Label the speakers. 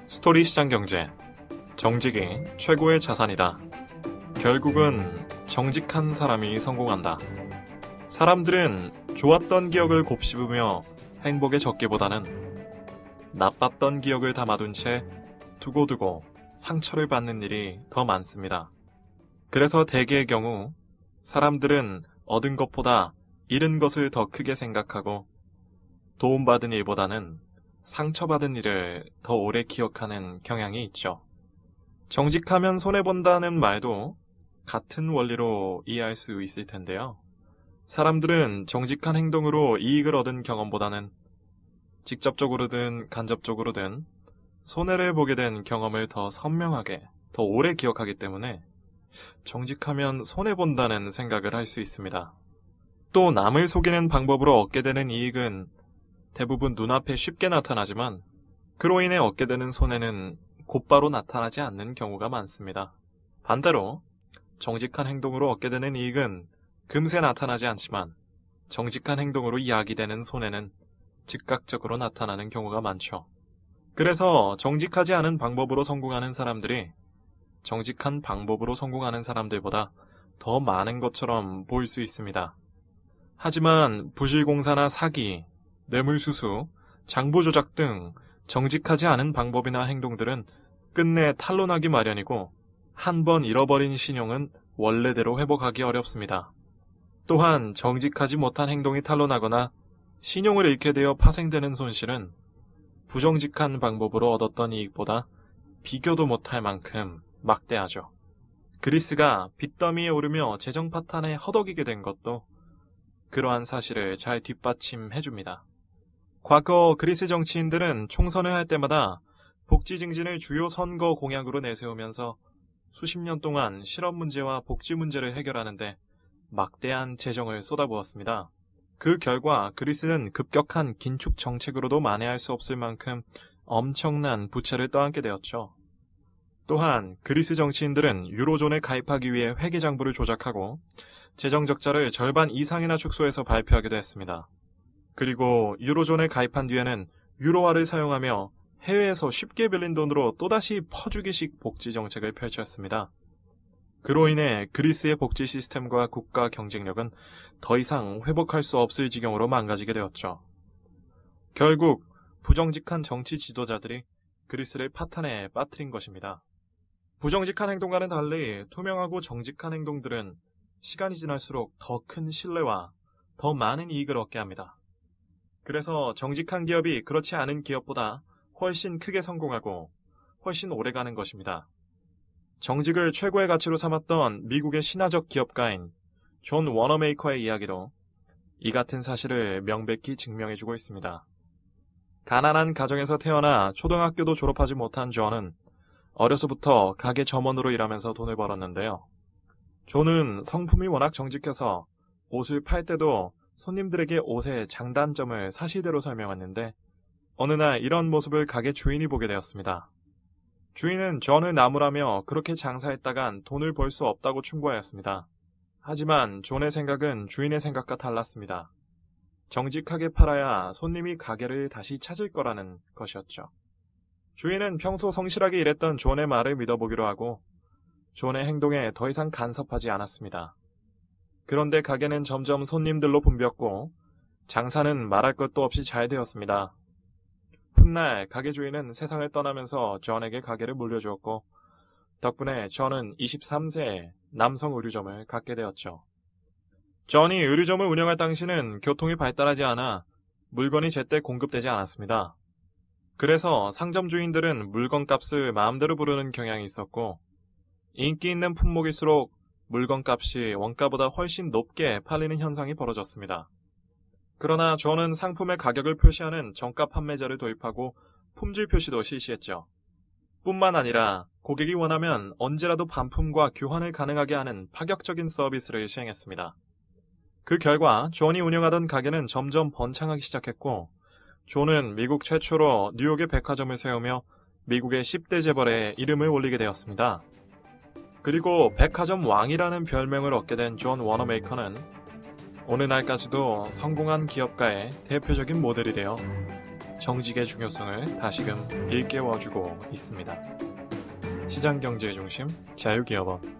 Speaker 1: 스토리 시장 경제. 정직이 최고의 자산이다. 결국은 정직한 사람이 성공한다. 사람들은 좋았던 기억을 곱씹으며 행복에 젖기보다는 나빴던 기억을 담아둔 채 두고두고 상처를 받는 일이 더 많습니다. 그래서 대개의 경우 사람들은 얻은 것보다 잃은 것을 더 크게 생각하고 도움받은 일보다는 상처받은 일을 더 오래 기억하는 경향이 있죠. 정직하면 손해본다는 말도 같은 원리로 이해할 수 있을 텐데요. 사람들은 정직한 행동으로 이익을 얻은 경험보다는 직접적으로든 간접적으로든 손해를 보게 된 경험을 더 선명하게, 더 오래 기억하기 때문에 정직하면 손해본다는 생각을 할 수 있습니다. 또 남을 속이는 방법으로 얻게 되는 이익은 대부분 눈앞에 쉽게 나타나지만 그로 인해 얻게 되는 손해는 곧바로 나타나지 않는 경우가 많습니다. 반대로 정직한 행동으로 얻게 되는 이익은 금세 나타나지 않지만 정직한 행동으로 야기되는 손해는 즉각적으로 나타나는 경우가 많죠. 그래서 정직하지 않은 방법으로 성공하는 사람들이 정직한 방법으로 성공하는 사람들보다 더 많은 것처럼 보일 수 있습니다. 하지만 부실공사나 사기, 뇌물수수, 장부조작 등 정직하지 않은 방법이나 행동들은 끝내 탄로나기 마련이고 한 번 잃어버린 신용은 원래대로 회복하기 어렵습니다. 또한 정직하지 못한 행동이 탄로나거나 신용을 잃게 되어 파생되는 손실은 부정직한 방법으로 얻었던 이익보다 비교도 못할 만큼 막대하죠. 그리스가 빚더미에 오르며 재정 파탄에 허덕이게 된 것도 그러한 사실을 잘 뒷받침해줍니다. 과거 그리스 정치인들은 총선을 할 때마다 복지 증진을 주요 선거 공약으로 내세우면서 수십 년 동안 실업 문제와 복지 문제를 해결하는데 막대한 재정을 쏟아부었습니다. 그 결과 그리스는 급격한 긴축 정책으로도 만회할 수 없을 만큼 엄청난 부채를 떠안게 되었죠. 또한 그리스 정치인들은 유로존에 가입하기 위해 회계장부를 조작하고 재정 적자를 절반 이상이나 축소해서 발표하기도 했습니다. 그리고 유로존에 가입한 뒤에는 유로화를 사용하며 해외에서 쉽게 빌린 돈으로 또다시 퍼주기식 복지 정책을 펼쳤습니다. 그로 인해 그리스의 복지 시스템과 국가 경쟁력은 더 이상 회복할 수 없을 지경으로 망가지게 되었죠. 결국 부정직한 정치 지도자들이 그리스를 파탄에 빠뜨린 것입니다. 부정직한 행동과는 달리 투명하고 정직한 행동들은 시간이 지날수록 더 큰 신뢰와 더 많은 이익을 얻게 합니다. 그래서 정직한 기업이 그렇지 않은 기업보다 훨씬 크게 성공하고 훨씬 오래가는 것입니다. 정직을 최고의 가치로 삼았던 미국의 신화적 기업가인 존 워너메이커의 이야기로 이 같은 사실을 명백히 증명해주고 있습니다. 가난한 가정에서 태어나 초등학교도 졸업하지 못한 존은 어려서부터 가게 점원으로 일하면서 돈을 벌었는데요. 존은 성품이 워낙 정직해서 옷을 팔 때도 손님들에게 옷의 장단점을 사실대로 설명했는데 어느 날 이런 모습을 가게 주인이 보게 되었습니다. 주인은 존을 나무라며 그렇게 장사했다간 돈을 벌 수 없다고 충고하였습니다. 하지만 존의 생각은 주인의 생각과 달랐습니다. 정직하게 팔아야 손님이 가게를 다시 찾을 거라는 것이었죠. 주인은 평소 성실하게 일했던 존의 말을 믿어보기로 하고 존의 행동에 더 이상 간섭하지 않았습니다. 그런데 가게는 점점 손님들로 붐볐고 장사는 말할 것도 없이 잘 되었습니다. 훗날 가게 주인은 세상을 떠나면서 존에게 가게를 물려주었고 덕분에 존은 23세에 남성 의류점을 갖게 되었죠. 존이 의류점을 운영할 당시는 교통이 발달하지 않아 물건이 제때 공급되지 않았습니다. 그래서 상점 주인들은 물건값을 마음대로 부르는 경향이 있었고 인기 있는 품목일수록 물건값이 원가보다 훨씬 높게 팔리는 현상이 벌어졌습니다. 그러나 존은 상품의 가격을 표시하는 정가 판매자를 도입하고 품질 표시도 실시했죠. 뿐만 아니라 고객이 원하면 언제라도 반품과 교환을 가능하게 하는 파격적인 서비스를 시행했습니다. 그 결과 존이 운영하던 가게는 점점 번창하기 시작했고 존은 미국 최초로 뉴욕의 백화점을 세우며 미국의 10대 재벌에 이름을 올리게 되었습니다. 그리고 백화점 왕이라는 별명을 얻게 된 존 워너메이커는 오늘날까지도 성공한 기업가의 대표적인 모델이 되어 정직의 중요성을 다시금 일깨워주고 있습니다. 시장경제의 중심, 자유기업원.